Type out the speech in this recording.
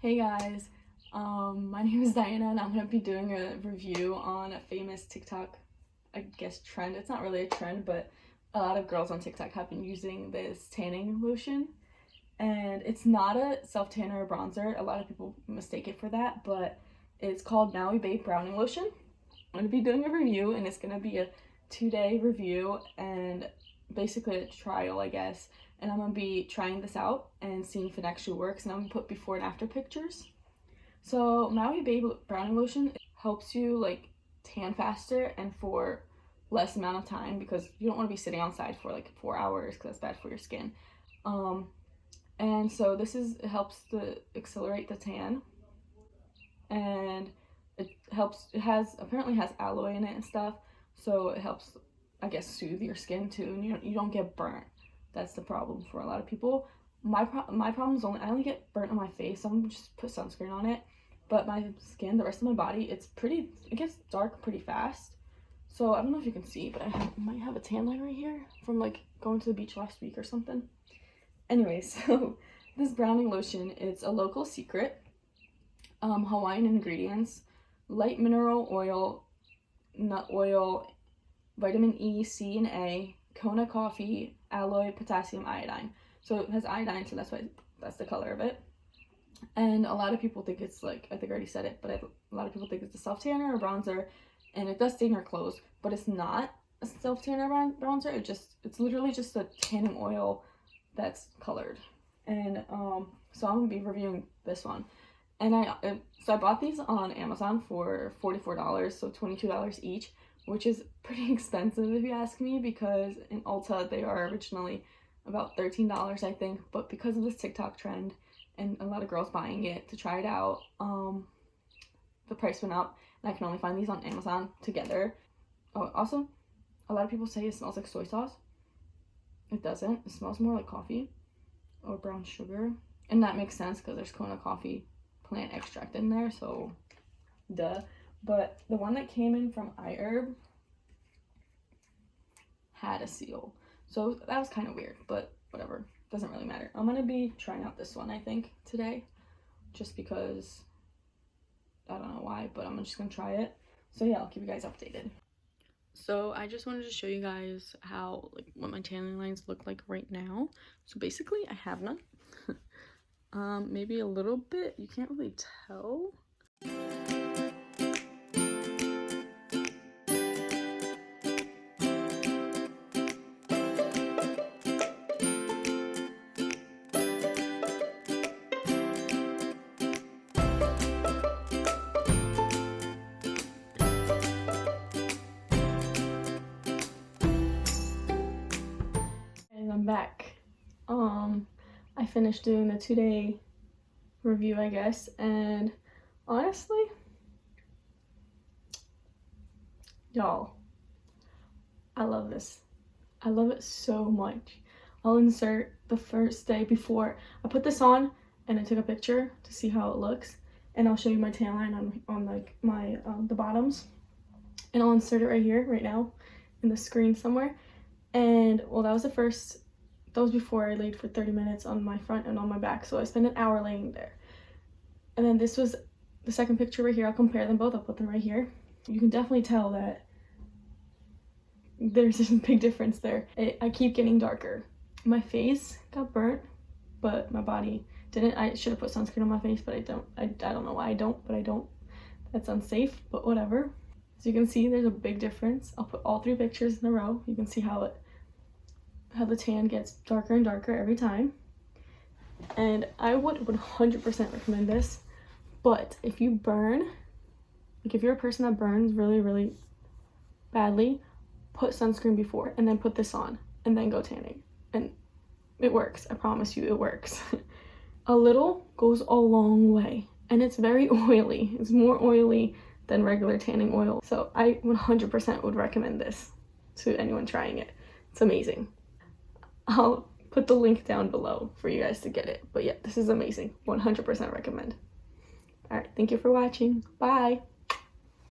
Hey guys, my name is Diana and I'm going to be doing a review on a famous TikTok, I guess, trend. It's not really a trend, but a lot of girls on TikTok have been using this tanning lotion. And it's not a self-tanner or bronzer. A lot of people mistake it for that, but it's called Maui Browning Lotion. I'm going to be doing a review and it's going to be a 2-day review and basically a trial, I guess. And I'm going to be trying this out and seeing if it actually works, and I'm going to put before and after pictures. So Maui Browning Lotion helps you like tan faster and for less amount of time, because you don't want to be sitting outside for like 4 hours because that's bad for your skin. And so it helps to accelerate the tan, and apparently has aloe in it and stuff, so it helps, I guess, soothe your skin too, and you don't get burnt. That's the problem for a lot of people. My problem is I only get burnt on my face, so I'm just put sunscreen on it. But my skin, the rest of my body, it gets dark pretty fast. So I don't know if you can see, but I might have a tan line right here from like going to the beach last week or something. Anyway, so this browning lotion, it's a local secret. Hawaiian ingredients: light mineral oil, nut oil, vitamin E, C, and A, Kona coffee, aloe, potassium, iodine. So it has iodine, so that's the color of it. And a lot of people think it's like, I think I already said it, but a lot of people think it's a self-tanner or bronzer, and it does stain your clothes, but it's not a self-tanner or bronzer. It's literally just a tanning oil that's colored. And so I'm gonna be reviewing this one. And I bought these on Amazon for $44, so $22 each, which is pretty expensive if you ask me, because in Ulta they are originally about $13, I think, but because of this TikTok trend and a lot of girls buying it to try it out, the price went up, and I can only find these on Amazon together. Oh, also, a lot of people say it smells like soy sauce. It doesn't. It smells more like coffee or brown sugar, and that makes sense because there's Kona coffee plant extract in there, so duh. But the one that came in from iHerb had a seal, so that was kind of weird, but whatever, doesn't really matter. I'm gonna be trying out this one, I think, today, just because I don't know why, but I'm just gonna try it. So yeah, I'll keep you guys updated. So I just wanted to show you guys what my tanning lines look like right now. So basically I have none. Maybe a little bit, you can't really tell. I'm back. I finished doing the 2-day review, I guess, and honestly, y'all, I love this. I love it so much. I'll insert the first day before I put this on, and I took a picture to see how it looks, and I'll show you my tan line on like my the bottoms, and I'll insert it right here right now in the screen somewhere. And well, that was before I laid for 30 minutes on my front and on my back, so I spent an hour laying there. And then this was the second picture right here. I'll compare them both. I'll put them right here. You can definitely tell that there's a big difference there. I keep getting darker. My face got burnt, but my body didn't. I should have put sunscreen on my face, but I don't. I don't know why I don't, but I don't. That's unsafe, but whatever. So you can see there's a big difference. I'll put all 3 pictures in a row. You can see how the tan gets darker and darker every time. And I would 100% recommend this. But if you burn, like if you're a person that burns really, really badly, put sunscreen before and then put this on and then go tanning. And it works. I promise you, it works. A little goes a long way. And it's very oily. It's more oily than regular tanning oil. So I 100% would recommend this to anyone trying it. It's amazing. I'll put the link down below for you guys to get it. But yeah, this is amazing. 100% recommend. All right, thank you for watching. Bye.